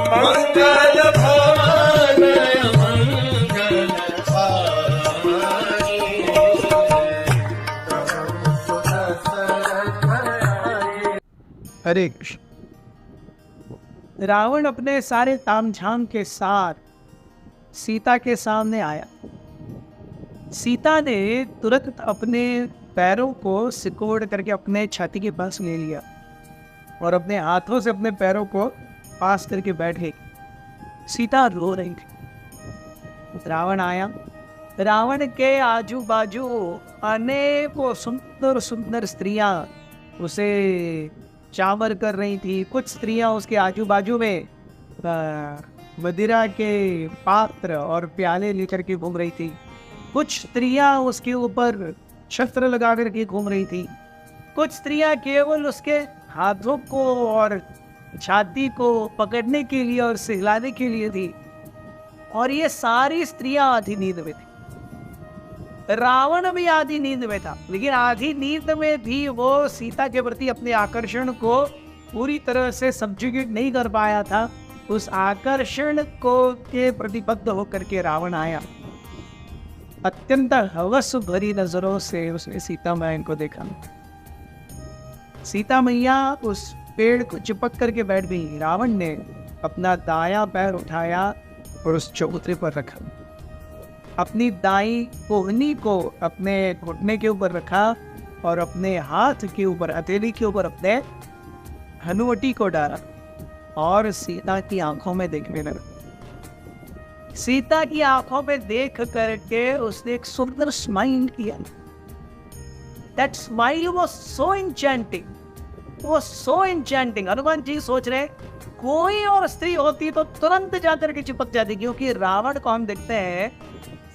मंगल भवन मंगल हारी। हरे कृष्ण। रावण अपने सारे तामझाम के साथ सीता के सामने आया। सीता ने तुरंत अपने पैरों को सिकोड़ करके अपने छाती के पास ले लिया और अपने हाथों से अपने पैरों को पास करके बैठ गई। सीता रो रही थी। रावण आया। रावण के आजू बाजू अनेकों सुंदर सुंदर स्त्रियां उसे चावर कर रही थी। कुछ स्त्रियां उसके आजू बाजू में मदिरा के पात्र और प्याले लेकर के घूम रही थी। कुछ स्त्रियां उसके ऊपर शस्त्र लगा करके घूम रही थी। कुछ स्त्रियां केवल उसके हाथों को और छाती को पकड़ने के लिए और सहलाने के लिए थी। और ये सारी स्त्रियां आधी नींद में थी। रावण भी आधी नींद में था, लेकिन आधी नींद में भी वो सीता के प्रति अपने आकर्षण को पूरी तरह से सब्जुगेट नहीं कर पाया था। उस आकर्षण को के प्रतिबद्ध होकर के रावण आया। अत्यंत हवस भरी नजरों से उसने सीता मैया को देखा। सीता मैया उस पेड़ को चिपक करके बैठ गई। रावण ने अपना दायां पैर उठाया और उस चबूतरे पर रखा। अपनी दाई कोहनी को अपने घुटने के ऊपर रखा और अपने हाथ के ऊपर हथेली के ऊपर अपने हनुवटी को डाला और सीता की आंखों में देखने लगा। सीता की आंखों में देख करके उसने एक सुंदर स्माइल किया। That smile was so enchanting. It was so enchanting. Hanuman ji सोच रहे कोई और स्त्री होती तो तुरंत जाकर के चिपक जाती, क्योंकि रावण को हम देखते हैं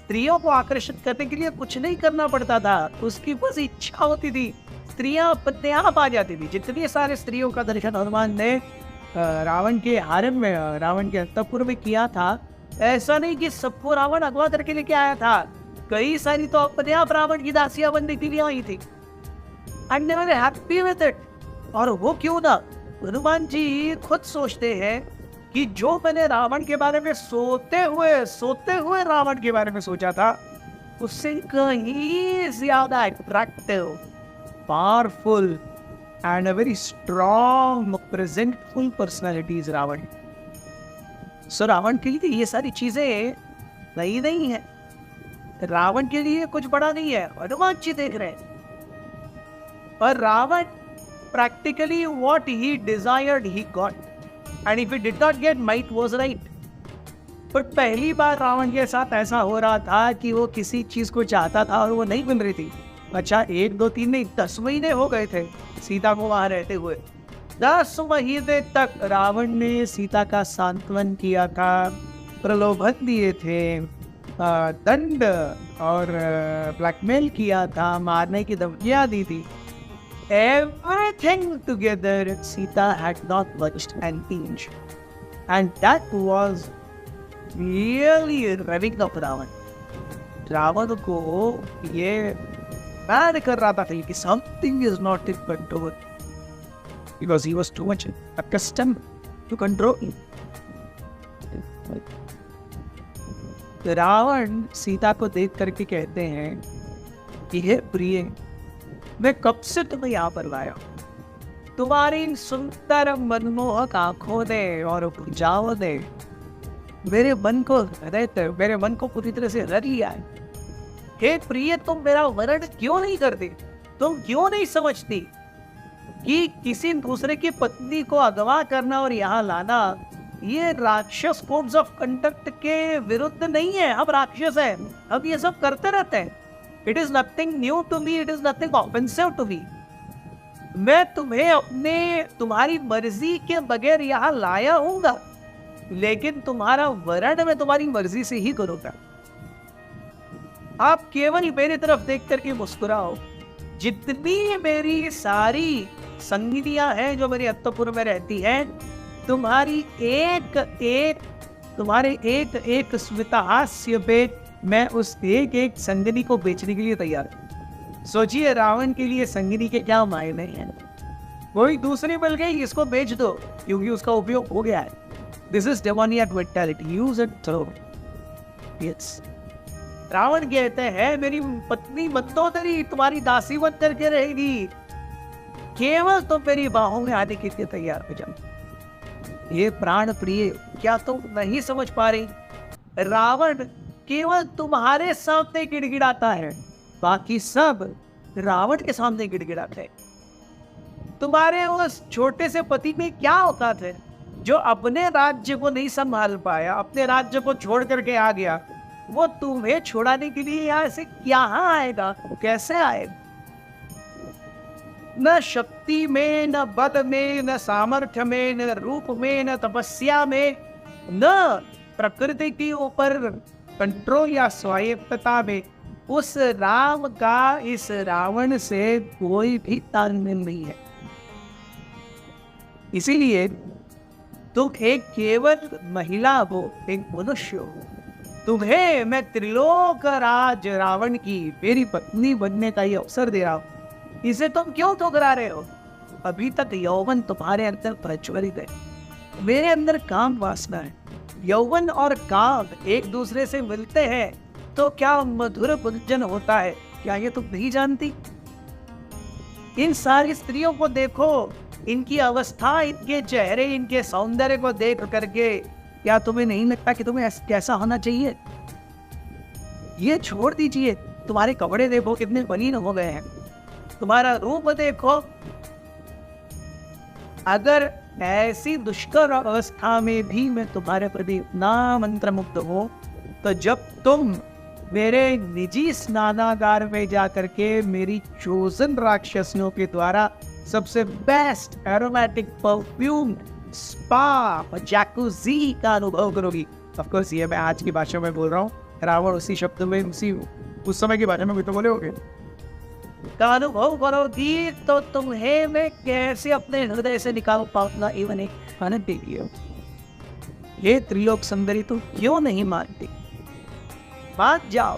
स्त्रियों को आकर्षित करने के लिए कुछ नहीं करना पड़ता था। उसकी बस इच्छा होती थी, स्त्रियां अपने आप आ जाती थी। जितनी सारे स्त्रियों का दर्शन हनुमान ने रावण के हारम में, रावण के अंतपुर में किया था। ऐसा नहीं कि सबको रावण अगवा करके लेके आया था। कई सारी तो अपने आप रावण की दासियां बनने के लिए आई थी। And they were happy with it. और वो क्यों ना, हनुमान जी खुद सोचते हैं कि जो मैंने रावण के बारे में सोते हुए रावण के बारे में सोचा था, उससे कहीं ज्यादा attractive, powerful and a very strong presentful personality is Ravan. So Ravan के लिए ये सारी चीजें नई नहीं है। रावण के लिए कुछ बड़ा नहीं है। हनुमान जी देख रहे हैं। पर Ravan practically what he desired he got, and if he did not get, might was right. पर पहली बार रावण के साथ ऐसा हो रहा था कि वो किसी चीज को चाहता था और वो नहीं मिल रही थी। अच्छा 1 2 3 नहीं, 10 महीने हो गए थे सीता को वहां रहते हुए। 10 महीने तक रावण ने सीता का सांत्वन किया था, प्रलोभन दिए थे, दंड और ब्लैकमेल किया था, मारने की धमकियां दी थी। Everything together, Sita had not budged an inch, and that was really revving up Ravan. Ravan को ये मैन कर रहा था कि something is not in control, because he was too much accustomed to control. Ravan Sita को देख करके कहते हैं कि हे प्रिय, मैं कब से तुम्हें यहाँ पर लाया। तुम्हारी सुंदर मनमोहक आंखों ने और भुजाओं ने मेरे मन को पूरी तरह से रख लिया है। हे प्रिय, तुम मेरा वर्ण क्यों नहीं करते? तुम क्यों नहीं समझती कि किसी दूसरे की पत्नी को अगवा करना और यहाँ लाना ये राक्षस कोड्स ऑफ कंडक्ट के विरुद्ध नहीं है। हम राक्षस हैं, हम ये सब करते रहते हैं। It is nothing new to me. It is nothing offensive to me. मैं तुम्हारी मर्जी के बगैर यहाँ लाया हूँगा, लेकिन तुम्हारा वर्ण मैं तुम्हारी मर्जी से ही करूँगा। आप केवल मेरी तरफ देख करके मुस्कुराओ। जितनी मेरी सारी संगिनियां हैं जो मेरे अंतपुर में रहती हैं, तुम्हारे एक एक स्मितहास्य पे मैं उस एक एक संगिनी को बेचने के लिए तैयार हूं। सोचिए रावण के लिए संगिनी के क्या मायने हैं। कोई दूसरी मिल गई, इसको बेच दो क्योंकि उसका उपयोग हो गया है। This is demoniac mentality, use it throw. Yes, Ravan कहते हैं मेरी पत्नी मंदोदरी तुम्हारी दासी बन करके रहेगी, केवल तुम मेरी बाहों में आने के लिए तैयार हो जाओ। ये प्राण प्रिय, क्या तुम नहीं समझ पा रही? रावण केवल तुम्हारे सामने गिड़गिड़ाता है, बाकी सब रावण के सामने गिड़गिड़ाते हैं। तुम्हारे उस छोटे से पति में क्या औकात है जो अपने राज्य को नहीं संभाल पाया, अपने राज्य को छोड़ करके आ गया, वो तुम्हें छुड़ाने के लिए यहाँ से यहाँ आएगा? कैसे आएगा? न शक्ति में, न बल में, न सामर्थ्य में, न रूप में, न तपस्या में, न प्रकृति के ऊपर कंट्रोल या स्वायत्तता में उस राम का इस रावण से कोई भी तालमेल नहीं है। इसीलिए तुम एक केवल महिला हो, एक मनुष्य हो, तुम्हें मैं त्रिलोक राज रावण की मेरी पत्नी बनने का ये अवसर दे रहा हूं, इसे तुम क्यों ठुकरा रहे हो? अभी तक यौवन तुम्हारे अंदर प्रज्वलित है, मेरे अंदर काम वासना है। यौवन और काम एक दूसरे से मिलते हैं तो क्या मधुर गुंजन होता है, क्या ये तुम नहीं जानती? इन सारी स्त्रियों को देखो, इनकी अवस्था, इनके चेहरे, इनके सौंदर्य को देख करके क्या तुम्हें नहीं लगता कि तुम्हें कैसा होना चाहिए? ये छोड़ दीजिए, तुम्हारे कपड़े देखो कितने मलिन हो गए हैं, तुम्हारा रूप देखो। अगर ऐसी दुष्कर अवस्था में भी मैं तुम्हारे प्रति इतना मंत्रमुग्ध हूं, तो जब तुम मेरे निजी स्नानागार में जाकर के मेरी चोजन राक्षसियों के द्वारा सबसे बेस्ट एरोमेटिक परफ्यूम स्पा जैकुजी का अनुभव करोगी। ऑफ कोर्स ये मैं आज की भाषा में बोल रहा हूँ, रावण उसी शब्द में उस समय की भाषा में भी तो बोले होंगे। का अनुभव करोगी तो तुम्हें मैं कैसे अपने हृदय से निकाल पाऊंगा इवन एक आनंद देगी। ये त्रिलोक सुंदरी तुम क्यों नहीं मानती? मान जाओ,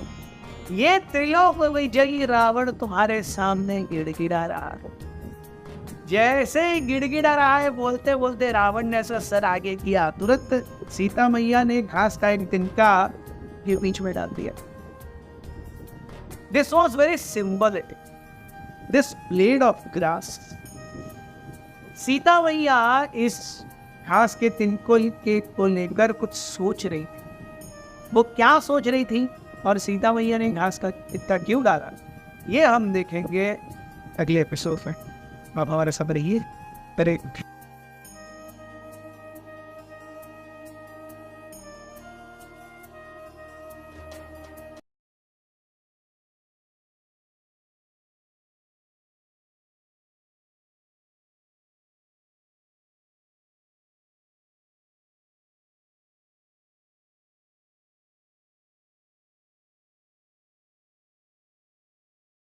ये त्रिलोक विजयी रावण तुम्हारे सामने गिड़गिड़ा रहा है। जैसे ही गिड़गिड़ा रहा है, बोलते बोलते रावण ने ऐसा सर आगे किया, तुरंत सीता मैया ने घास का एक तिनका के बीच में डाल दिया। This was very symbolic, this blade of grass. Sita मैया इस घास के तिनकों के को लेकर कुछ सोच रही थी। वो क्या सोच रही थी और सीता मैया ने घास का तिनका क्यों डाला, ये हम देखेंगे अगले एपिसोड में। आप हमारे साथ रहिए।